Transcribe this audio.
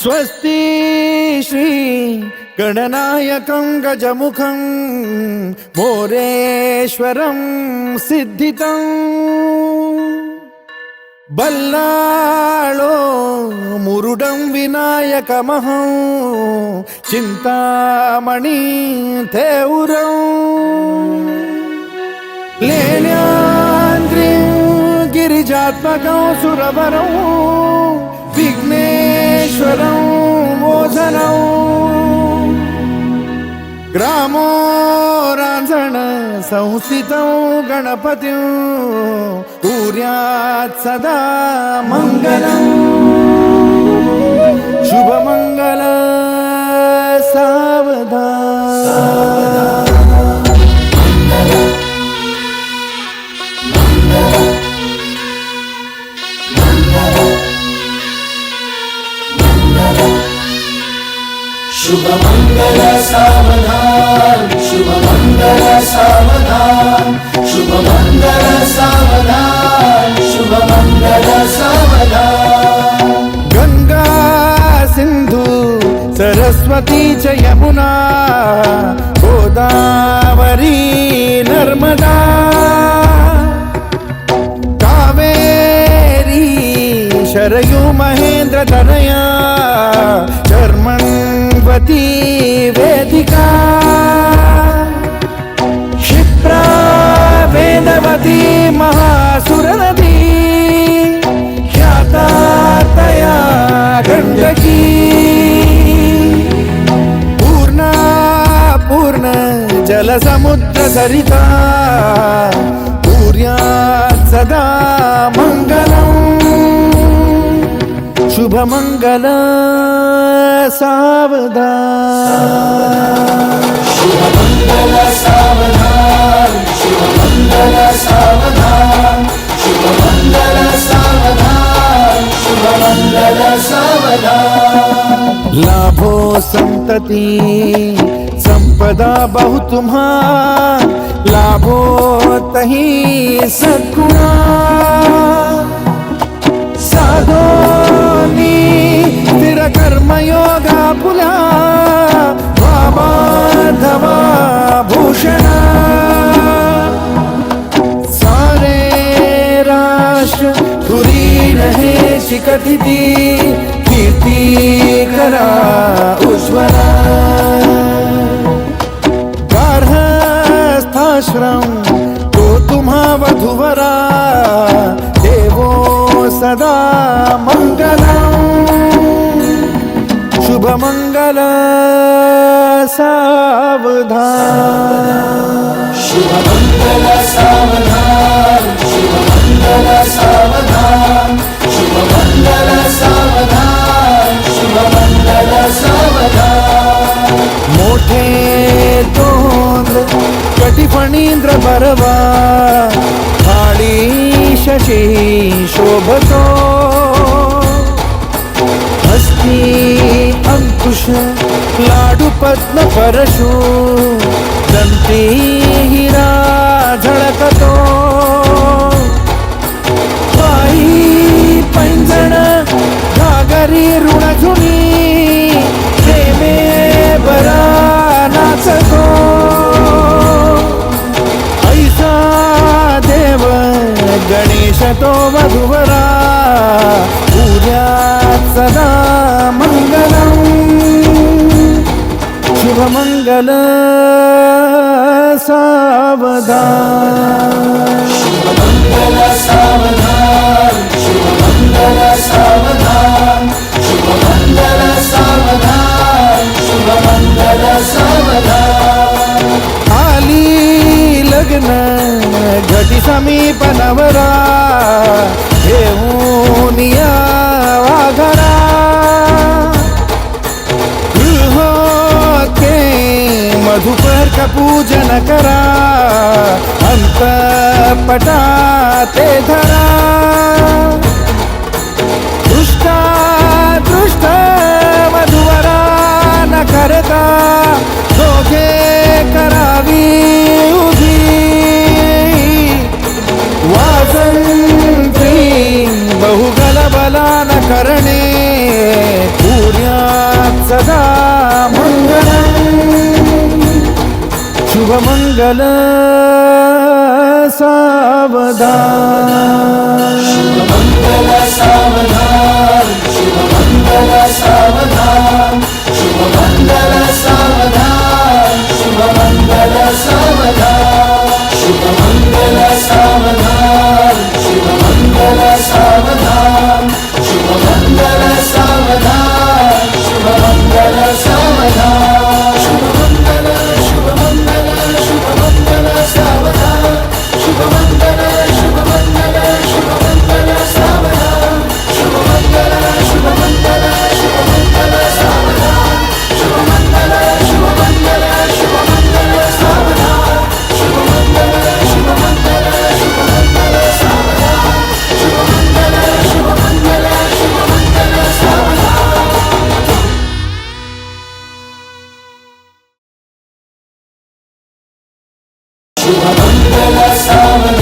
स्वस्ति श्री गणनायकं गजमुखं मोरेश्वरं सिद्धितं बल्लाळो मुरुडं विनायकमहं चिंतामणि थेऊरं लेण्याद्रिं गिरिजात्मकं सुरवरं विघ्नेश्वरं मोचनं ग्रामो रांजण संस्थितं गणपतिं कुर्यात् सदा मंगलं शुभमंगल सावधान शुभमंगल सावधान शुभमंगल सावधान शुभमंगल सावधान शुभमंगल सावधान गंगा सिंधु सरस्वती च यमुना गोदावरी नर्मदा कावेरी शरयू महेंद्र तनया कर्मण्वती वेदिका क्षिप्रा वेदवती महासुरनदी ख्याता तया गण्डकी पूर्णा पूर्ण जलसमुद्र सरिता कुर्यात् सदा मंगलम् शुभमंगल सावधान शुभमंगल सावधान शुभमंगल सावधान शुभमंगल सावधान शुभमंगल सावधान लाभो संतति संपदा बहु तुम्हार लाभो तही सद्गुणा साधोनी स्थिर कर्मयोगा पुला वामाधवा भूषण सारे राष्ट्र तुरी रहे शिकथिति कीर्ति करा उज्ज्वला गार्हस्थाश्रम तो तुम्हा वधुवरा देवो सदा मंगलम् शुभमंगल सावधान शुभमंगल सावधान शुभमंगल सावधान शुभमंगल सावधान शुभमंगल सावधान मोठे तोंड कटिफणींद्र बरवा थाळी शशी शोभतो हस्ती अंकुश लाडू पद्म परशु दंती हिरा झळकतो पायी पैंजण घागरी ऋणझुनी प्रेमे बरा नाचतो ऐसा देव गणेश तो वधुवरा पूज्यात् सदा मंगलम् शुभमंगल सावधान शुभमंगल सावधान शुभमंगल सावधान शुभमंगल सावधान शुभमंगल सावधान आली लग्न घटी समीप नवरा घेऊन या वाघरा गृहोत्के मधुपर का पूजन करा अंतपटा ते धरा दृष्टा दृष्ट वधुवरा न करता दोघे करावी उभी वासंती बहुगल बला न करणे करूयात सदा मंगलम शुभमंगल सावधान शुभमंगल सावधान शुभमंगल सावधान शुभमंगल सावधान शुभमंगल सावधान शुभमंगल सावधान शुभमंगल सावधान शुभमंगल सावधान शुभमंगल सावधान शुभमंगल शुभमंगल शुभमंगल सावधान शुभमंगल शुभमंगल शुभमंगल सावधान शुभमंगल शुभमंगल शुभमंगल सावधान शुभमंगल शुभमंगल शुभमंगल सावधान शुभमंगल शुभमंगल शुभमंगल सावधान शुभमंगल शुभमंगल शुभमंगल सावधान शुभमंगल सावधान